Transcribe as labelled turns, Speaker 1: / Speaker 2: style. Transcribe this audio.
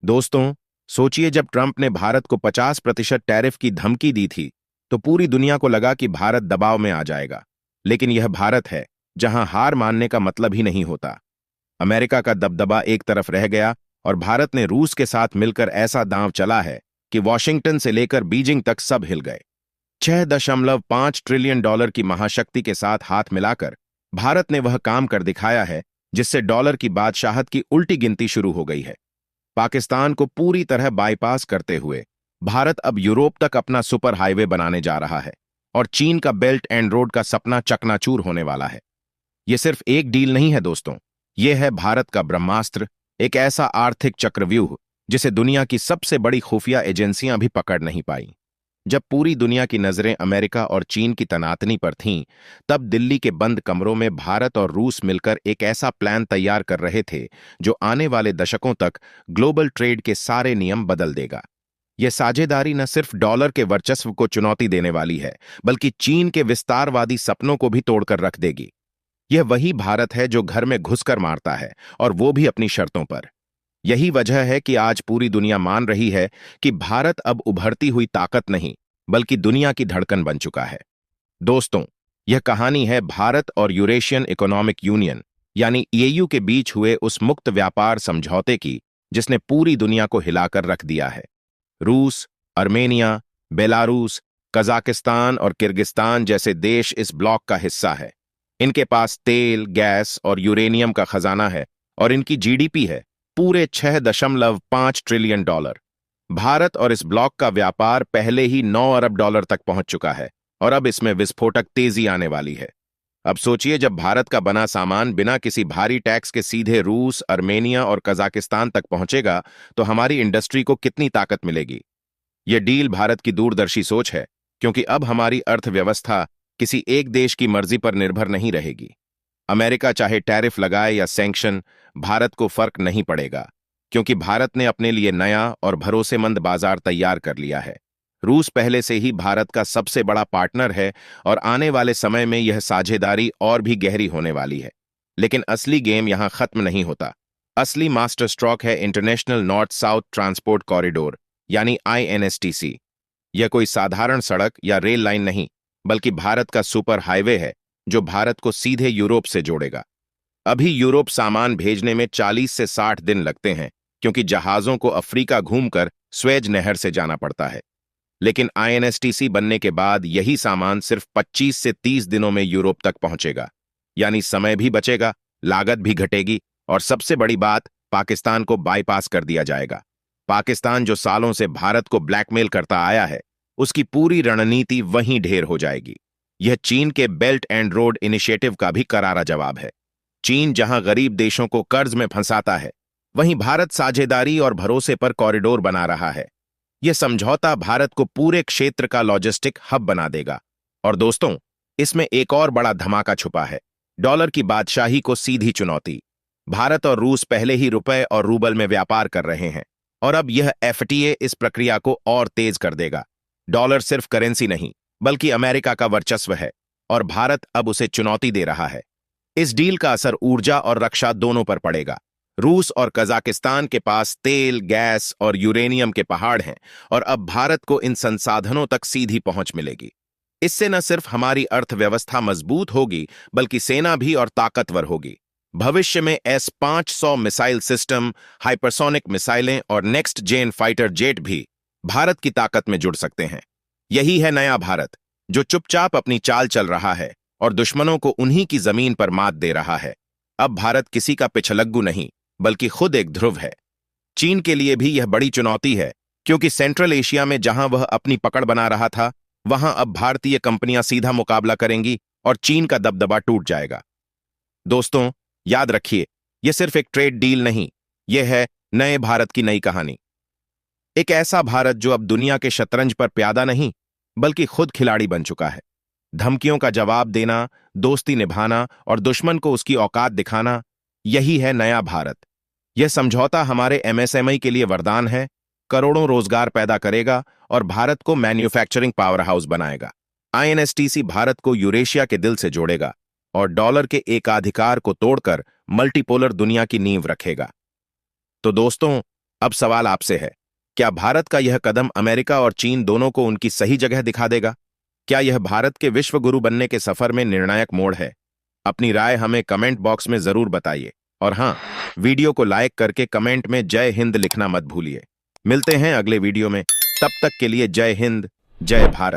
Speaker 1: दोस्तों, सोचिए जब ट्रंप ने भारत को 50% टैरिफ की धमकी दी थी तो पूरी दुनिया को लगा कि भारत दबाव में आ जाएगा। लेकिन यह भारत है जहां हार मानने का मतलब ही नहीं होता। अमेरिका का दबदबा एक तरफ रह गया और भारत ने रूस के साथ मिलकर ऐसा दांव चला है कि वॉशिंगटन से लेकर बीजिंग तक सब हिल गए। 6.5 ट्रिलियन डॉलर की महाशक्ति के साथ हाथ मिलाकर भारत ने वह काम कर दिखाया है जिससे डॉलर की बादशाहत की उल्टी गिनती शुरू हो गई है। पाकिस्तान को पूरी तरह बाईपास करते हुए भारत अब यूरोप तक अपना सुपर हाईवे बनाने जा रहा है और चीन का बेल्ट एंड रोड का सपना चकनाचूर होने वाला है। यह सिर्फ एक डील नहीं है दोस्तों, यह है भारत का ब्रह्मास्त्र, एक ऐसा आर्थिक चक्रव्यूह जिसे दुनिया की सबसे बड़ी खुफिया एजेंसियां भी पकड़ नहीं पाई। जब पूरी दुनिया की नजरें अमेरिका और चीन की तनातनी पर थीं, तब दिल्ली के बंद कमरों में भारत और रूस मिलकर एक ऐसा प्लान तैयार कर रहे थे जो आने वाले दशकों तक ग्लोबल ट्रेड के सारे नियम बदल देगा। यह साझेदारी न सिर्फ डॉलर के वर्चस्व को चुनौती देने वाली है, बल्कि चीन के विस्तारवादी सपनों को भी तोड़कर रख देगी। यह वही भारत है जो घर में घुसकर मारता है, और वो भी अपनी शर्तों पर। यही वजह है कि आज पूरी दुनिया मान रही है कि भारत अब उभरती हुई ताकत नहीं, बल्कि दुनिया की धड़कन बन चुका है। दोस्तों, यह कहानी है भारत और यूरेशियन इकोनॉमिक यूनियन यानी ईयू के बीच हुए उस मुक्त व्यापार समझौते की जिसने पूरी दुनिया को हिलाकर रख दिया है। रूस, अर्मेनिया, बेलारूस, कजाकिस्तान और किर्गिस्तान जैसे देश इस ब्लॉक का हिस्सा है। इनके पास तेल, गैस और यूरेनियम का खजाना है और इनकी जीडीपी है पूरे 6.5 ट्रिलियन डॉलर। भारत और इस ब्लॉक का व्यापार पहले ही 9 अरब डॉलर तक पहुंच चुका है और अब इसमें विस्फोटक तेजी आने वाली है। अब सोचिए, जब भारत का बना सामान बिना किसी भारी टैक्स के सीधे रूस, अर्मेनिया और कजाकिस्तान तक पहुंचेगा तो हमारी इंडस्ट्री को कितनी ताकत मिलेगी। यह डील भारत की दूरदर्शी सोच है, क्योंकि अब हमारी अर्थव्यवस्था किसी एक देश की मर्जी पर निर्भर नहीं रहेगी। अमेरिका चाहे टैरिफ लगाए या सैंक्शन, भारत को फर्क नहीं पड़ेगा, क्योंकि भारत ने अपने लिए नया और भरोसेमंद बाजार तैयार कर लिया है। रूस पहले से ही भारत का सबसे बड़ा पार्टनर है और आने वाले समय में यह साझेदारी और भी गहरी होने वाली है। लेकिन असली गेम यहां खत्म नहीं होता। असली मास्टर स्ट्रोक है international north south transport corridor यानी INSTC। यह कोई साधारण सड़क या रेल लाइन नहीं, बल्कि भारत का सुपर हाईवे है जो भारत को सीधे यूरोप से जोड़ेगा। अभी यूरोप सामान भेजने में 40 से 60 दिन लगते हैं, क्योंकि जहाजों को अफ्रीका घूमकर स्वेज नहर से जाना पड़ता है। लेकिन INSTC बनने के बाद यही सामान सिर्फ 25 से 30 दिनों में यूरोप तक पहुंचेगा। यानी समय भी बचेगा, लागत भी घटेगी और सबसे बड़ी बात, पाकिस्तान को बाईपास कर दिया जाएगा। पाकिस्तान जो सालों से भारत को ब्लैकमेल करता आया है, उसकी पूरी रणनीति वहीं ढेर हो जाएगी। यह चीन के बेल्ट एंड रोड इनिशिएटिव का भी करारा जवाब है। चीन जहां गरीब देशों को कर्ज में फंसाता है, वहीं भारत साझेदारी और भरोसे पर कॉरिडोर बना रहा है। यह समझौता भारत को पूरे क्षेत्र का लॉजिस्टिक हब बना देगा। और दोस्तों, इसमें एक और बड़ा धमाका छुपा है, डॉलर की बादशाही को सीधी चुनौती। भारत और रूस पहले ही रुपए और रूबल में व्यापार कर रहे हैं, और अब यह FTA इस प्रक्रिया को और तेज कर देगा। डॉलर सिर्फ करेंसी नहीं, बल्कि अमेरिका का वर्चस्व है, और भारत अब उसे चुनौती दे रहा है। इस डील का असर ऊर्जा और रक्षा दोनों पर पड़ेगा। रूस और कजाकिस्तान के पास तेल, गैस और यूरेनियम के पहाड़ हैं, और अब भारत को इन संसाधनों तक सीधी पहुंच मिलेगी। इससे न सिर्फ हमारी अर्थव्यवस्था मजबूत होगी, बल्कि सेना भी और ताकतवर होगी। भविष्य में S-500 मिसाइल सिस्टम, हाइपरसोनिक मिसाइलें और नेक्स्ट जेन फाइटर जेट भी भारत की ताकत में जुड़ सकते हैं। यही है नया भारत, जो चुपचाप अपनी चाल चल रहा है और दुश्मनों को उन्हीं की जमीन पर मात दे रहा है। अब भारत किसी का पिछलग्गू नहीं, बल्कि खुद एक ध्रुव है। चीन के लिए भी यह बड़ी चुनौती है, क्योंकि सेंट्रल एशिया में जहां वह अपनी पकड़ बना रहा था, वहां अब भारतीय कंपनियां सीधा मुकाबला करेंगी और चीन का दबदबा टूट जाएगा। दोस्तों, याद रखिए, यह सिर्फ एक ट्रेड डील नहीं, यह है नए भारत की नई कहानी। एक ऐसा भारत जो अब दुनिया के शतरंज पर प्यादा नहीं, बल्कि खुद खिलाड़ी बन चुका है। धमकियों का जवाब देना, दोस्ती निभाना और दुश्मन को उसकी औकात दिखाना, यही है नया भारत। यह समझौता हमारे MSME के लिए वरदान है, करोड़ों रोजगार पैदा करेगा और भारत को मैन्युफैक्चरिंग पावर हाउस बनाएगा। INSTC भारत को यूरेशिया के दिल से जोड़ेगा और डॉलर के एकाधिकार को तोड़कर मल्टीपोलर दुनिया की नींव रखेगा। तो दोस्तों, अब सवाल आपसे है, क्या भारत का यह कदम अमेरिका और चीन दोनों को उनकी सही जगह दिखा देगा? क्या यह भारत के विश्व गुरु बनने के सफर में निर्णायक मोड़ है? अपनी राय हमें कमेंट बॉक्स में जरूर बताइए और हाँ, वीडियो को लाइक करके कमेंट में जय हिंद लिखना मत भूलिए। मिलते हैं अगले वीडियो में, तब तक के लिए जय हिंद, जय भारत।